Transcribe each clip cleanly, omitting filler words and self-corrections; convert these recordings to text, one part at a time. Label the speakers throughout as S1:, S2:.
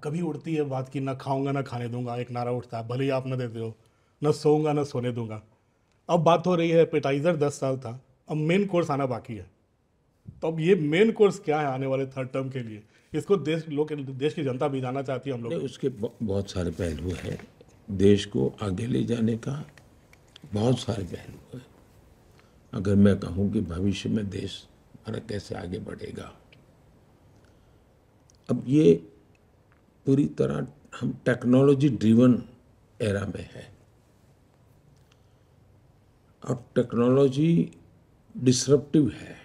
S1: कभी उड़ती है बात की, ना खाऊंगा ना खाने दूंगा, एक नारा उठता है, भले ही आप ना देते हो, ना सोऊंगा ना सोने दूंगा। अब बात हो रही है एपेटाइजर 10 साल था, अब मेन कोर्स आना बाकी है। तो अब ये मेन कोर्स क्या है आने वाले थर्ड टर्म के लिए, इसको देश की जनता भी जानना चाहती है हम
S2: नहीं,
S1: लोग।
S2: उसके बहुत सारे पहलू हैं। देश को आगे ले जाने का बहुत सारे पहलू हैं। अगर मैं कहूँ कि भविष्य में देश हमारा कैसे आगे बढ़ेगा, अब ये पूरी तरह हम टेक्नोलॉजी ड्रिवन एरा में है। अब टेक्नोलॉजी डिसरप्टिव है,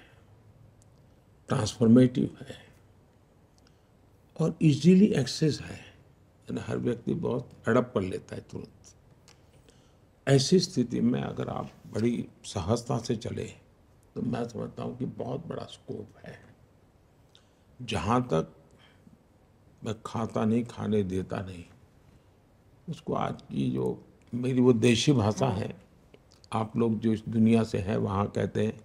S2: ट्रांसफॉर्मेटिव है और इजीली एक्सेस है, यानी हर व्यक्ति बहुत अडप कर लेता है तुरंत। ऐसी स्थिति में अगर आप बड़ी सहजता से चले तो मैं समझता हूँ कि बहुत बड़ा स्कोप है। जहाँ तक मैं खाता नहीं, खाने देता नहीं, उसको आज की जो मेरी वो देशी भाषा है, आप लोग जो इस दुनिया से हैं वहाँ कहते हैं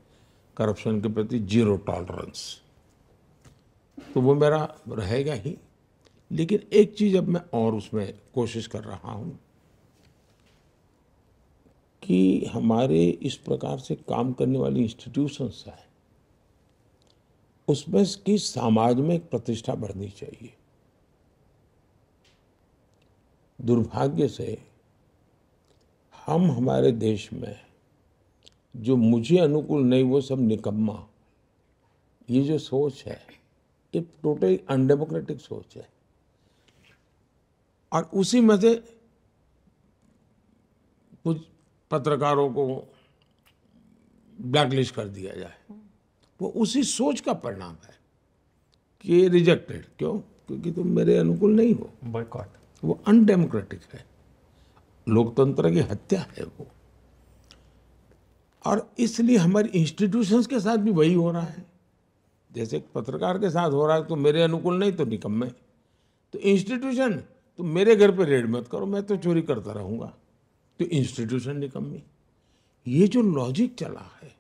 S2: करप्शन के प्रति जीरो टॉलरेंस, तो वो मेरा रहेगा ही। लेकिन एक चीज़ अब मैं और उसमें कोशिश कर रहा हूँ कि हमारे इस प्रकार से काम करने वाली इंस्टीट्यूशंस हैं, उसमें की समाज में एक प्रतिष्ठा बढ़नी चाहिए। दुर्भाग्य से हम हमारे देश में जो मुझे अनुकूल नहीं वो सब निकम्मा, ये जो सोच है ये टोटली अनडेमोक्रेटिक सोच है। और उसी में से कुछ पत्रकारों को ब्लैकलिस्ट कर दिया जाए, वो उसी सोच का परिणाम है कि रिजेक्टेड। क्यों? क्योंकि तुम मेरे अनुकूल नहीं हो।
S3: बॉयकॉट।
S2: वो अनडेमोक्रेटिक है, लोकतंत्र की हत्या है वो। और इसलिए हमारी इंस्टीट्यूशंस के साथ भी वही हो रहा है। जैसे पत्रकार के साथ हो रहा है, तो मेरे अनुकूल नहीं तो निकम्मे। तो इंस्टीट्यूशन, तो मेरे घर पे रेड मत करो, मैं तो चोरी करता रहूंगा, तो इंस्टीट्यूशन निकम्मी। ये जो लॉजिक चला है,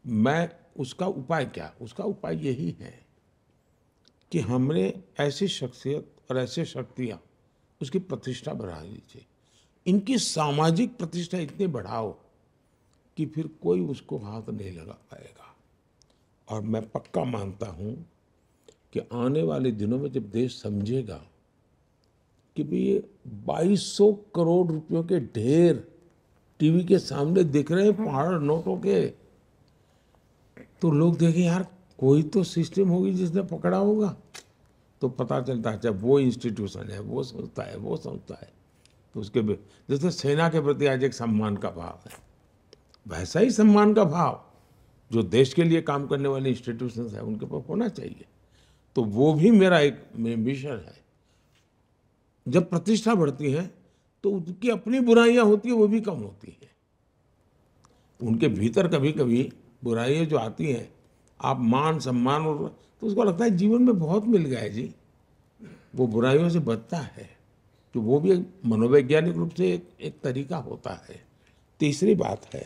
S2: मैं उसका उपाय क्या? उसका उपाय यही है कि हमने ऐसी शख्सियत और ऐसे शक्तियाँ उसकी प्रतिष्ठा बढ़ा दीजिए। इनकी सामाजिक प्रतिष्ठा इतनी बढ़ाओ कि फिर कोई उसको हाथ नहीं लगा पाएगा। और मैं पक्का मानता हूँ कि आने वाले दिनों में जब देश समझेगा कि भाई ये 2200 करोड़ रुपयों के ढेर टीवी के सामने दिख रहे हैं पहाड़ नोटों के, तो लोग देखें यार कोई तो सिस्टम होगी जिसने पकड़ा होगा। तो पता चलता है जब वो इंस्टीट्यूशन है, वो संस्था है, वो संस्था है, तो उसके जैसे सेना के प्रति आज एक सम्मान का भाव है, वैसा ही सम्मान का भाव जो देश के लिए काम करने वाले इंस्टीट्यूशंस है उनके पास होना चाहिए। तो वो भी मेरा एक मिशन है। जब प्रतिष्ठा बढ़ती है तो उनकी अपनी बुराइयां होती है वो भी कम होती है। उनके भीतर कभी कभी बुराइयां जो आती हैं, आप मान सम्मान और तो उसको लगता है जीवन में बहुत मिल गया है जी, वो बुराइयों से बचता है। तो वो भी एक मनोवैज्ञानिक रूप से एक तरीका होता है। तीसरी बात है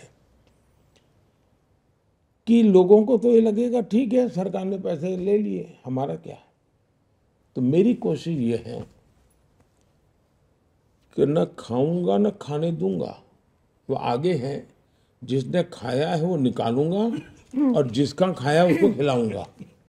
S2: कि लोगों को तो ये लगेगा ठीक है सरकार ने पैसे ले लिए, हमारा क्या। तो मेरी कोशिश ये है कि न खाऊंगा न खाने दूंगा, वो आगे है। जिसने खाया है वो निकालूंगा और जिसका खाया उसको खिलाऊंगा।